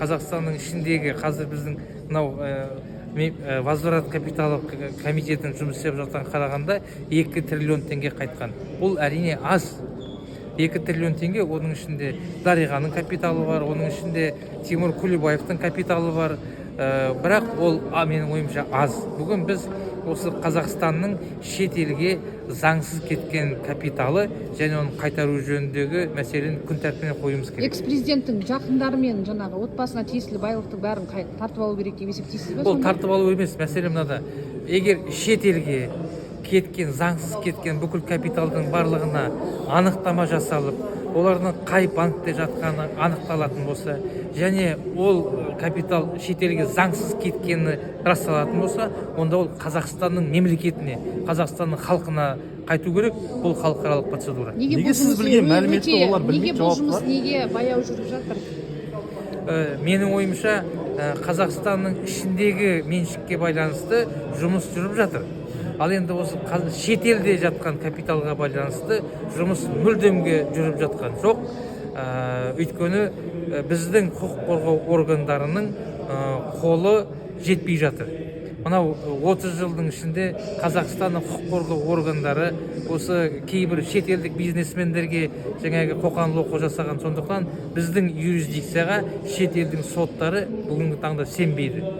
Қазақстанның ішіндегі қазір біздің мынау возврат капиталы комитетінің жұмыс істеп жатқан қарағанда 2 триллион теңге қайтқан. Бұл әрине аз. 2 триллион теңге, оның ішінде Дариғаның капиталы бар, оның ішінде Тимур Күлібаевтың капиталы бар. Бірақ ол менің ойымша аз. Бүгін біз осы Қазақстанның шет елге заңсыз кеткен капиталы және оны қайтару жөніндегі мәселені күн тәртібіне қоюымыз керек. Экс-президенттің жақындары мен жаңағы отбасына тиесілі байлықтың бәрін тартып алу керек деп есептейсіз бе? Ол тартып алу емес, мәселе мынада. Егер шет елге кеткен, заңсыз кеткен бүкіл капиталдың барлығына анықтама жасалып, олардың қай банкте жатқаны анықталатын болса, және ол капитал шетелге заңсыз кеткені расталатын болса, онда ол Қазақстанның мемлекетіне, Қазақстанның халқына қайту керек. Бұл халықаралық процедура. Неге сіз білген мәліметті олар білмейді, жауап бар? Неге баяу жүріп жатыр? Менің ойымша Қазақстанның ішіндегі меншікке байланысты жұмыс жүріп жатыр. Ал енді осы шетелде жатқан капиталға байланысты жұмыс мүлдемге жүріп жатқан жоқ. Өйткені біздің құқық қорғау органдарының қолы жетпей жатыр. Мынау 30 жылдың ішінде Қазақстанның құқық қорғау органдары осы кейбір шетелдік бизнесмендерге жаңағы қоқан-лоққы жасаған, сондықтан біздің юрисдикцияға шетелдің соттары бүгінгі таңда сенбейді.